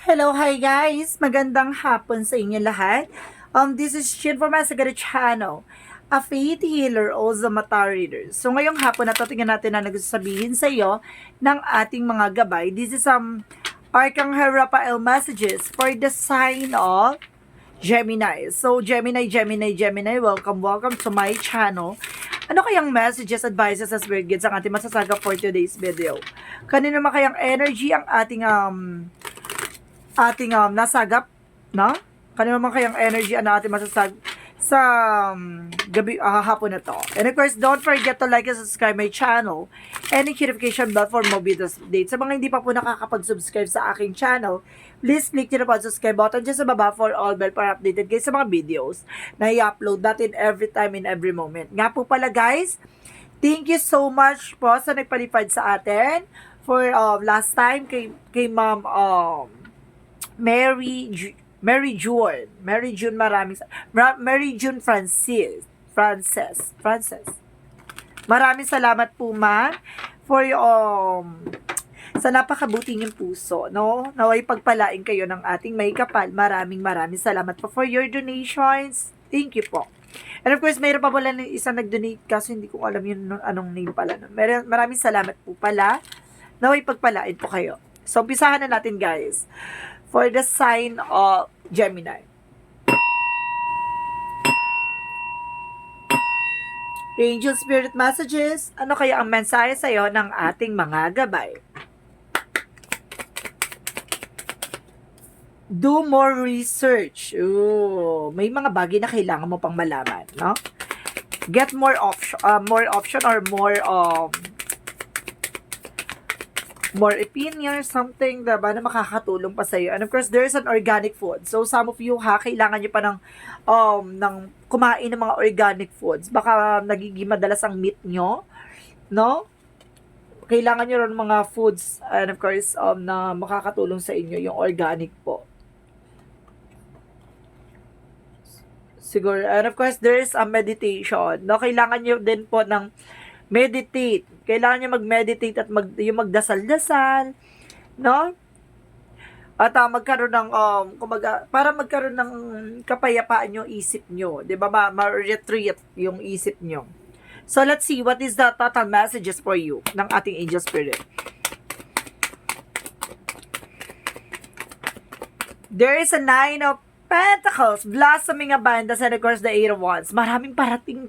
Hello, hi guys! Magandang hapon sa inyo lahat. This is Shin from Masagara Channel, a faith healer, also mata reader. So ngayong hapon na tingnan natin na nagsasabihin sa iyo ng ating mga gabay. This is Arcangel Raphael messages for the sign of Gemini. So Gemini, welcome to my channel. Ano kayang messages, advices, as spirit guides ang ating masasaga for today's video? Kanino naman kayang energy ang ating nasagap, no? Kanina naman kayang energy ang ating masasag sa gabi, hapon na to. And of course, don't forget to like and subscribe my channel and notification bell for more videos updates. Sa mga hindi pa po nakakapag-subscribe sa aking channel, please click nyo na po ang subscribe button dyan sa baba for all bell para updated guys sa mga videos na i-upload natin every time in every moment. Nga po pala guys, thank you so much po sa nagpalipad sa atin for last time kay Ma'am Mary June Frances. Maraming salamat po ma for sa napakabuti niyong puso, no? Naway pagpalain kayo ng ating may kapal. Maraming salamat po for your donations. Thank you po. And of course, mayroon pa pala ng isang nag-donate kasi hindi ko alam yun anong name pala. Maraming salamat po pala. Naway pagpalain po kayo. So, umpisahan na natin guys. For the sign of Gemini. Angel Spirit Messages, ano kaya ang mensahe sa iyo ng ating mga gabay? Do more research. Ooh, may mga bagay na kailangan mo pang malaman, no? Get more option or more opinion, something diba, na makakatulong pa sa'yo. And of course, there's an organic food. So, some of you kailangan nyo pa ng kumain ng mga organic foods. Baka nagiging madalas ang meat nyo, no? Kailangan nyo rin mga foods, and of course, na makakatulong sa inyo, yung organic po. Siguro, and of course, there's a meditation, no? Kailangan nyo din po ng meditate. Kailangan nyo mag-meditate at yung magdasal-dasal, no? At magkaroon ng, para magkaroon ng kapayapaan yung isip nyo. Di ba? Ma-retreat yung isip nyo. So, let's see what is the total messages for you ng ating angel spirit. There is a 9 of Pentacles, blossoming abundance, and of course the 8 of Wands. Maraming parating,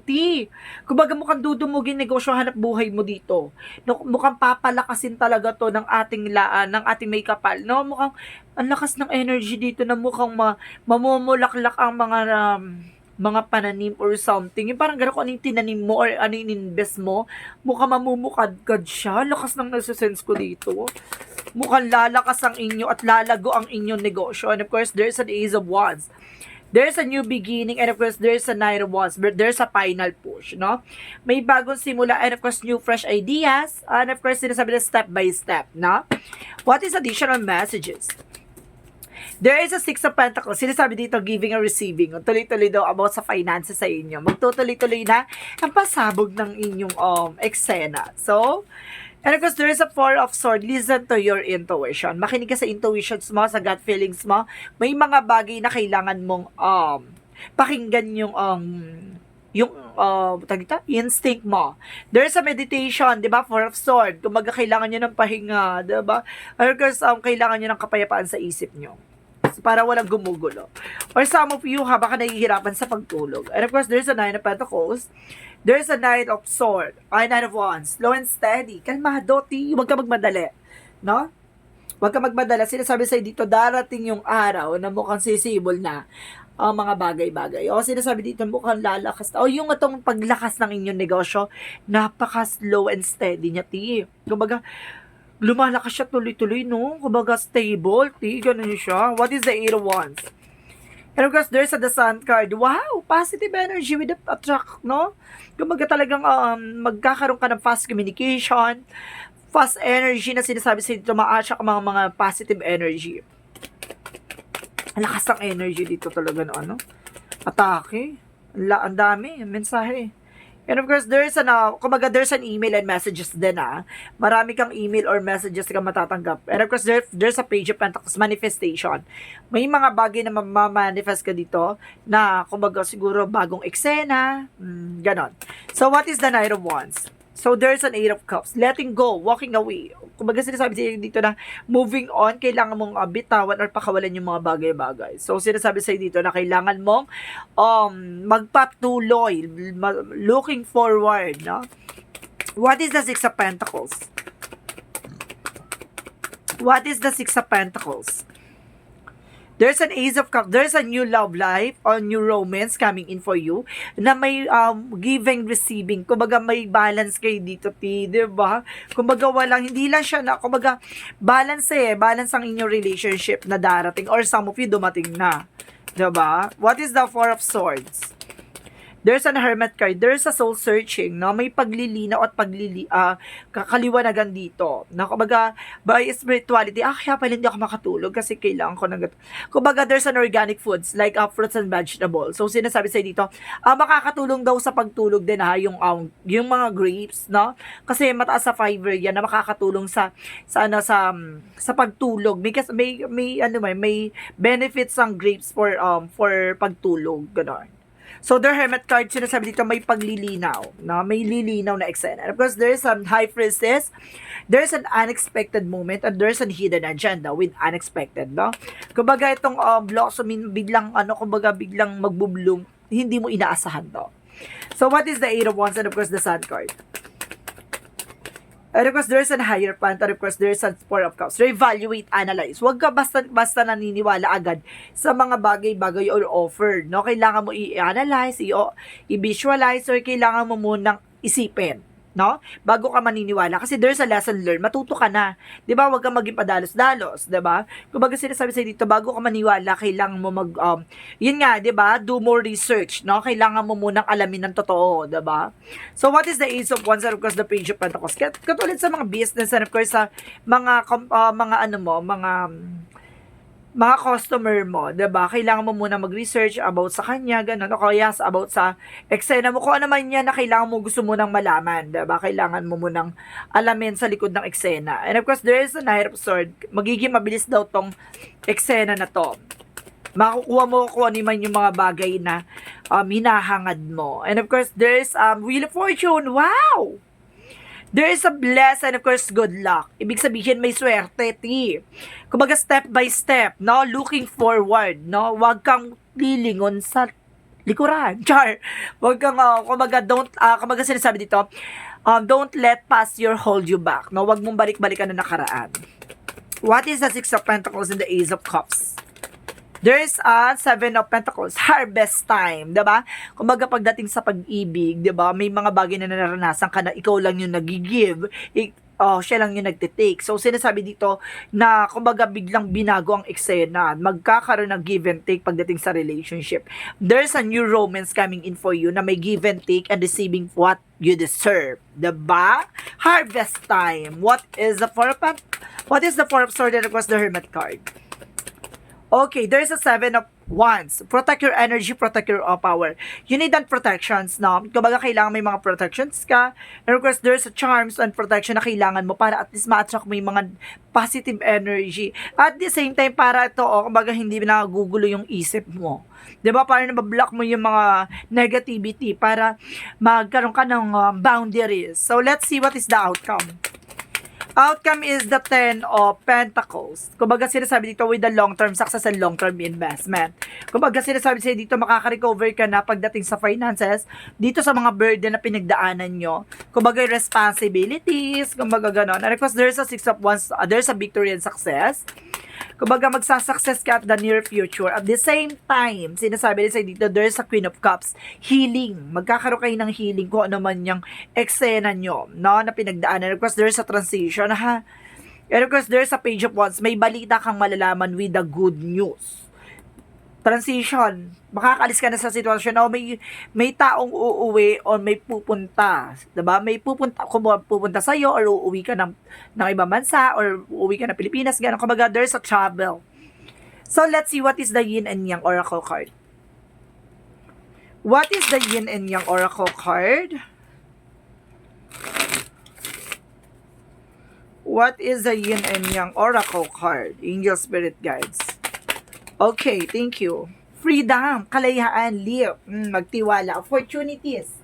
Kumbaga mukhang dudumugin negosyo, hanap buhay mo dito. No, mukhang papalakasin talaga to ng ating ng may kapal. No, mukhang ang lakas ng energy dito na mukhang mamumulaklak ang mga pananim or something. Yung parang gano'n kung ano yung tinanim mo or ano yung invest mo, mukhang mamumukadkad siya. Lakas ng nasa-sense ko dito. Mukhang lalakas ang inyo at lalago ang inyong negosyo. And of course, there's an Ace of Wands. There's a new beginning, and of course, there's a Knight of Wands, but there's a final push, no? May bagong simula, and of course, new fresh ideas, and of course, sinasabi na step by step, no? What is additional messages? There is a 6 of Pentacles. Sinasabi dito, giving and receiving. Tuloy-tuloy daw about sa finances sa inyo. Magtutuloy-tuloy na ang pasabog ng inyong eksena. So, and of course, there is a 4 of Swords. Listen to your intuition. Makinig ka sa intuitions mo, sa gut feelings mo. May mga bagay na kailangan mong pakinggan yung instinct mo. There's a meditation, di ba? 4 of Swords. Kumaga kailangan nyo ng pahinga, di ba? And of course, kailangan nyo ng kapayapaan sa isip nyo para walang gumugulo. Or some of you, baka nahihirapan sa pagtulog. And of course, there's a 9 of Pentacles. There's a Knight of Swords. Ay, Knight of Wands. Slow and steady. Kalmado, huwag ka magmadali. No? Huwag ka magmadali. Sinasabi sa'yo dito, darating yung araw na mukhang sisibol na ang mga bagay-bagay. O sinasabi dito, mukhang lalakas. O yung itong paglakas ng inyong negosyo, napaka-slow and steady niya, Kumbaga, lumalakas siya tuloy-tuloy, no? Kumbaga, stable, ganun siya. What is the 8 of Wands? And of course, there's the Sun card. Wow! Positive energy with the attract, no? Kumbaga talagang magkakaroon ka ng fast communication, fast energy na sinasabi sa dito, ma-attract mga positive energy. Ang lakas ng energy dito talaga, no? Atake. Ang dami, mensahe. And of course, kumbaga there's an email and messages din Marami kang email or messages kang matatanggap. And of course, there's a page of pentacles, manifestation. May mga bagay na ma-manifest ka dito na kumbaga siguro bagong eksena, ganon. So what is the Knight of Wands? So there's an Eight of Cups, letting go, walking away. Kumbaga sinasabi sa'yo dito na moving on, kailangan mong bitawan or pakawalan yung mga bagay-bagay. So sinasabi sa'yo dito na kailangan mong magpatuloy, looking forward, no? What is the Six of Pentacles? What is the Six of Pentacles? There's an Ace of Cups. There's a new love life or new romance coming in for you na may giving, receiving. Kumbaga may balance kayo dito, diba? Kumbaga hindi lang siya na, kumbaga balance balance ang inyong relationship na darating or some of you dumating na. Diba? What is the Four of Swords? There's an Hermit card. There's a soul searching, no? May paglilinaw at kakaliwanagan dito. Na kumbaga, by spirituality, kaya pala hindi ako makatulog kasi kailangan ko ng kumbaga, there's an organic foods like fruits and vegetables. So, sinasabi sa'yo dito, makakatulong daw sa pagtulog din yung mga grapes, no? Kasi mataas sa fiber yan na makakatulong sa pagtulog. May benefits ang grapes for pagtulog, gano'n. So, the Hermit card, sinasabi dito, may paglilinaw, no? May lilinaw na eksena. And of course, there's some High Priestess, there's an unexpected moment, and there's an hidden agenda with unexpected, no? Kumbaga, itong blossomin, biglang magbubloom, hindi mo inaasahan to. So, what is the Eight of Wands, and of course, the Sun card? And of course, there's a Hierophant, and of course, there's a Four of Cups. Reevaluate, analyze. Huwag ka basta naniniwala agad sa mga bagay-bagay or offer, no? Kailangan mo i-analyze, i-visualize, or kailangan mo munang isipin, no? Bago ka maniniwala. Kasi there's a lesson learned. Matuto ka na. Di ba? Huwag kang maging padalos-dalos. Di ba? Kumbaga sinasabi sa'yo dito, bago ka maniwala, kailangan mo yun nga, di ba? Do more research, no? Kailangan mo munang alamin ng totoo, di ba? So, what is the Ace of Wands and of course the Page of Pentacles? Katulad sa mga business and of course sa mga customer mo, 'di ba? Kailangan mo muna mag-research about sa kanya, ganun, o kaya about sa eksena mo, kung ano man yan na kailangan mo, gusto mo nang malaman, 'di ba? Kailangan mo munang alamin sa likod ng eksena. And of course, there is a Knight of Swords. Magiging mabilis daw tong eksena na to. Makukuha mo kung ano man yung mga bagay na hinahangad mo. And of course, there is Wheel of Fortune. Wow! There is a bless and of course good luck. Ibig sabihin may swerte, Kumbaga step by step, no? Looking forward, no? Huwag kang lilingon sa likuran. Char. Huwag kang kumbaga kumbaga sinasabi dito, don't let past year hold you back, no? Huwag mong balik-balikan na nakaraan. What is the Six of Pentacles and the Ace of Cups? There's a Seven of Pentacles, harvest time, 'di ba? Kumbaga pagdating sa pag-ibig, 'di ba? May mga bagay na naranasan ka na ikaw lang yung nag-give, siya lang yung nagte-take. So sinasabi dito na kumbaga biglang binago ang eksena, magkakaroon ng give and take pagdating sa relationship. There's a new romance coming in for you na may give and take and receiving what you deserve, 'di ba? Harvest time. What is the Four of Swords and of course the Hermit card? Okay, there's a Seven of Wands. Protect your energy, protect your power. You need that protections, no? Kumbaga, kailangan may mga protections ka. And of course, there's a charms and protection na kailangan mo para at least ma-attract mo yung mga positive energy. At the same time, para ito, kumbaga, hindi nagugulo yung isip mo. 'Di ba? Para na-block mo yung mga negativity para magkaroon ka ng boundaries. So, let's see what is the outcome. Outcome is the Ten of Pentacles. Kumbaga sinasabi dito with the long-term success and long-term investment. Kumbaga sinasabi sa'yo dito makaka-recover ka na pagdating sa finances, dito sa mga burden na pinagdaanan nyo. Kumbaga responsibilities, kumbaga ganon. And of course, there's a Six of Wands, there's a victory and success. Kumbaga magsasuccess ka at the near future. At the same time, sinasabi rin sa'yo dito, there's a Queen of Cups, healing. Magkakaroon kayo ng healing kung ano man yung eksena nyo, no, na pinagdaanan. Of course, there's a transition, ha. And of course, there's a Page of Wands. May balita kang malalaman with the good news. Transition. Makakalis ka na sa sitwasyon o may taong uuwi o may pupunta. Diba? May pupunta sa'yo or uuwi ka ng ibang bansa or uuwi ka ng Pilipinas. Ganun. Kumbaga, there's a travel. So, let's see what is the Yin and Yang Oracle card. What is the yin and yang oracle card? What is the yin and yang oracle card? Angel spirit guides. Okay, thank you. Freedom, kalayaan, live, magtiwala, opportunities.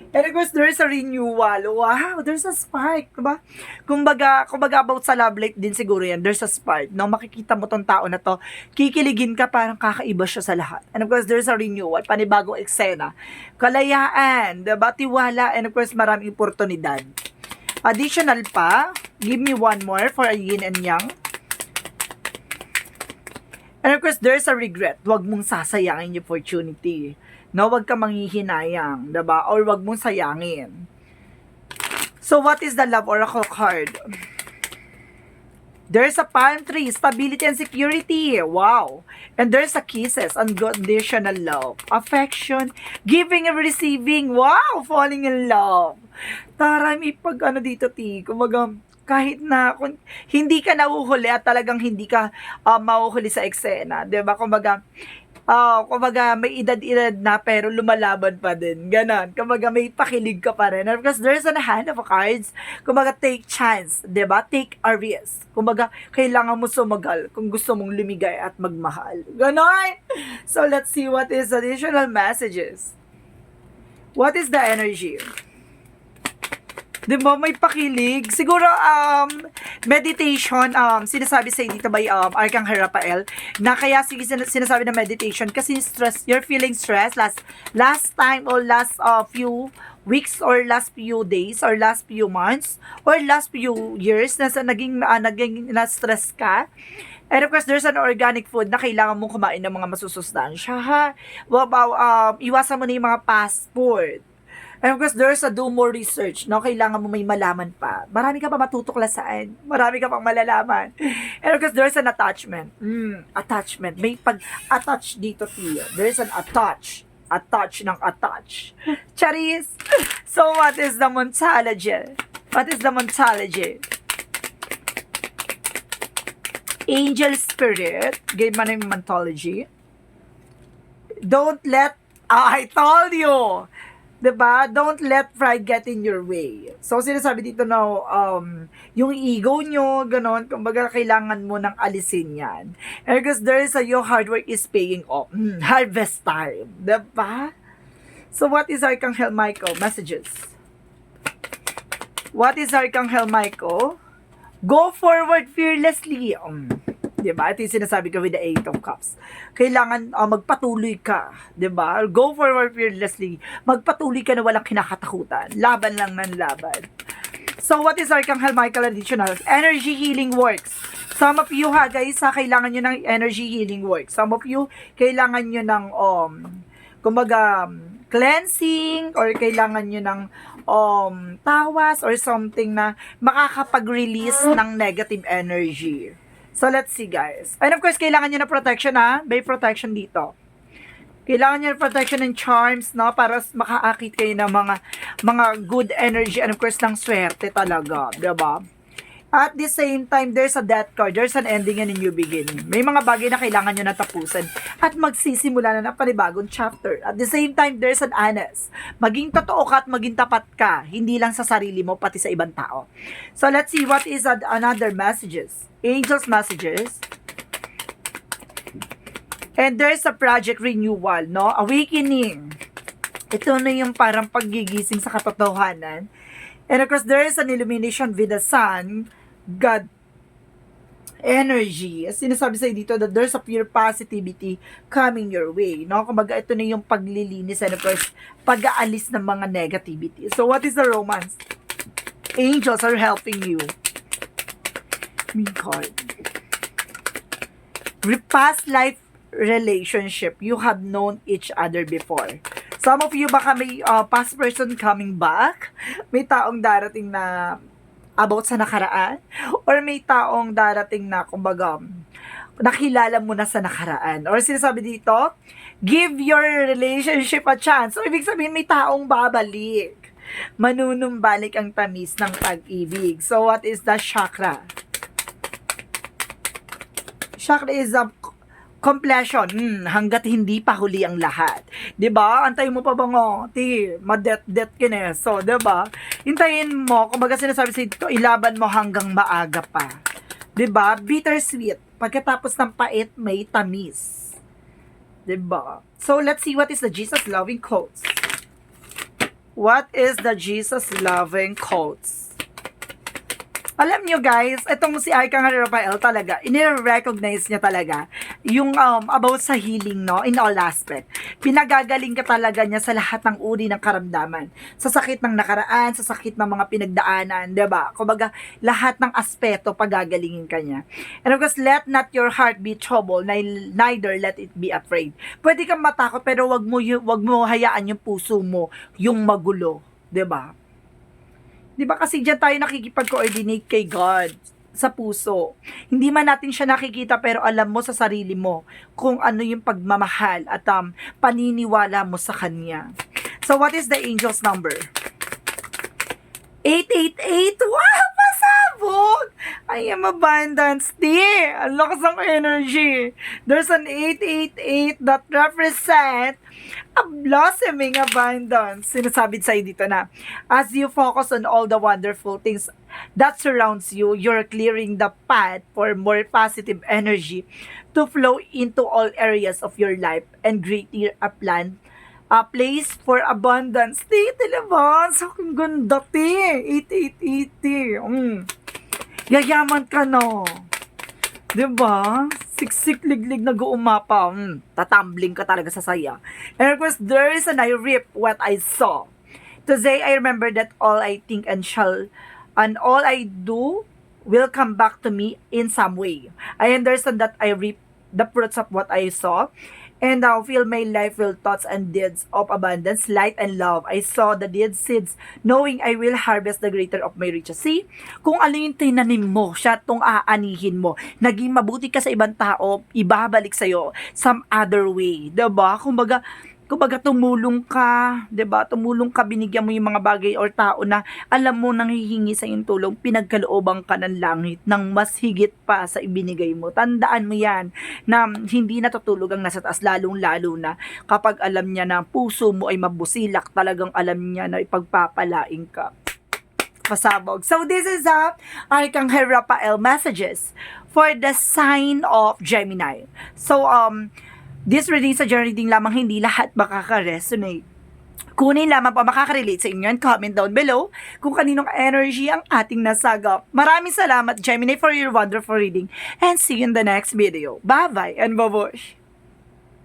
And of course, there's a renewal. Wow, there's a spark, diba? Kumbaga about sa love life din siguro yan, there's a spark. No, makikita mo tong tao na to, kikiligin ka, parang kakaiba siya sa lahat. And of course, there's a renewal, panibagong eksena. Kalayaan, diba? Tiwala, and of course, maraming oportunidad. Additional pa, give me one more for a yin and yang. And of course, there's a regret. Huwag mong sasayangin yung opportunity. No, wag ka manghihinayang, diba? Or wag mong sayangin. So, what is the love oracle card? There's a palm tree, stability and security. Wow. And there's a kisses, unconditional love, affection, giving and receiving. Wow, falling in love. Tara, may pag ano dito, kumaga, kahit na kung hindi ka nahuhuli at talagang hindi ka mahuhuli sa eksena, 'di ba? Kumbaga may edad-edad na pero lumalaban pa din. Ganon. Kumbaga may pakilig ka pa rin. Because there's a hand of cards. Kumbaga take chance. 'Di ba? Take a risk. Kumbaga kailangan mo sumagal kung gusto mong lumigay at magmahal. Ganon. So let's see what is additional messages. What is the energy? Diba, may pakilig. Siguro, meditation, sinasabi sa dito by Arcangel Raphael, na kaya sinasabi na meditation, kasi stress, you're feeling stress last time or last few weeks or last few days or last few months or last few years na naging na-stress ka. And of course, there's an organic food na kailangan mong kumain ng mga masusustansya, ha? Iwasan mo na yung mga fast food. And of course, there's a do more research, no? Kailangan mo may malaman pa. Marami ka pa matutuklasaan. Marami ka pang malalaman. And of course, there's an attachment. Attachment. May pag-attach dito, Tia. There's an attach. Attach ng attach. Charis! So, what is the Montology? What is the Montology? Angel Spirit. Game mo na yung Montology. Don't let... I told you! Diba? Don't let pride get in your way. So, sinasabi dito na, yung ego nyo, ganon, kumbaga, kailangan mo nang alisin yan. And because there is your hard work is paying off. Harvest time. Diba? So, what is Archangel Michael? Messages. What is Archangel Michael? Go forward fearlessly. Diba? Ito yung sinasabi ko with the Eight of Cups. Kailangan magpatuloy ka. Diba? Go forward fearlessly. Magpatuloy ka na walang kinakatakutan. Laban lang ng laban. So, what is Archangel Michael additional? Energy healing works. Some of you guys, kailangan nyo ng energy healing works. Some of you, kailangan nyo ng, kumbaga, cleansing, or kailangan nyo ng, tawas, or something na makakapag-release ng negative energy. So, let's see, guys. And of course, kailangan nyo na protection, ha? May protection dito. Kailangan nyo na protection and charms, no? Para makaakit kayo ng mga good energy and of course, ng swerte talaga. Diba? At the same time, there's a death card. There's an ending and a new beginning. May mga bagay na kailangan nyo na tapusin. At magsisimula na ng panibagong chapter. At the same time, there's an honest. Maging totoo ka at maging tapat ka. Hindi lang sa sarili mo, pati sa ibang tao. So, let's see what is another messages. Angels messages. And there's a project renewal, no? Awakening. Ito na yung parang paggigising sa katotohanan. And of course, there is an illumination with the sun, God energy. As sinasabi sa'yo dito that there's a pure positivity coming your way, no? Kumbaga, ito na yung paglilinis and of course, pag-aalis ng mga negativity. So, what is the romance? Angels are helping you. Mean card. Past life relationship, you have known each other before. Some of you baka may past person coming back, may taong darating na about sa nakaraan, or may taong darating na, kumbaga, nakilala mo na sa nakaraan. Or sinasabi dito, give your relationship a chance. So, ibig sabihin, may taong babalik. Manunumbalik ang tamis ng pag-ibig. So, what is the chakra? Chakra is Completion, hanggat hindi pa huli ang lahat. 'Di ba? Antayin mo pa ba ngo? Madet-det kine. So, 'di ba? Hintayin mo, kumbaga sinasabi sa dito, ilaban mo hanggang maaga pa. 'Di ba? Bittersweet. Pagkatapos ng pait, may tamis. 'Di ba? So, let's see what is the Jesus loving quotes. What is the Jesus loving quotes? Alam nyo guys, itong si Arcangel Raphael talaga, inire-recognize niya talaga yung about sa healing, no, in all aspect. Pinagagaling ka talaga niya sa lahat ng uri ng karamdaman. Sa sakit ng nakaraan, sa sakit ng mga pinagdaanan, diba? Kumbaga, lahat ng aspeto pagagalingin ka niya. And of course, let not your heart be troubled, neither let it be afraid. Pwede kang matakot, pero wag mo hayaan yung puso mo yung magulo, diba? Di ba kasi dyan tayo nakikipag-coordinate kay God sa puso. Hindi man natin siya nakikita pero alam mo sa sarili mo kung ano yung pagmamahal at paniniwala mo sa Kanya. So what is the angel's number? 888. Wow! Pasabog! I am abundance. Ang lakas ng energy. There's an 888 that represent a blossoming abundance. Sinasabi sa'yo dito na, as you focus on all the wonderful things that surrounds you, you're clearing the path for more positive energy to flow into all areas of your life and create a place for abundance. Diba? So, ang ganda, 8880. Yayaman ka, no? Diba? Siksik, liglig, nag-uumapa. Tatambling ka talaga sa saya. And of course, there is an I reap what I saw. Today, I remember that all I think and all I do will come back to me in some way. I understand that I reap the fruits of what I saw. And now feel my life will thoughts and deeds of abundance, light and love. I saw the deed seeds, knowing I will harvest the greater of my riches. See, kung ano yung tinanim mo, siya itong aanihin mo. Naging mabuti ka sa ibang tao, ibabalik sa'yo some other way. Diba? Kumbaga tumulong ka, 'di ba? Tumulong ka, binigyan mo yung mga bagay or tao na alam mo nang hihingi sa iyong tulong, pinagkalooban ka ng langit ng mas higit pa sa ibinigay mo. Tandaan mo 'yan na hindi natutulog ang nasa taas, lalong-lalo na kapag alam niya na puso mo ay mabusilak, talagang alam niya na ipagpapalain ka. Pasabog. So this is Arcangel Raphael messages for the sign of Gemini. So this reading sa reading lamang, hindi lahat makaka-resonate. Kunin lamang pa makaka-relate sa inyo and comment down below kung kaninong energy ang ating nasagap. Maraming salamat Gemini for your wonderful reading and see you in the next video. Bye-bye and babush!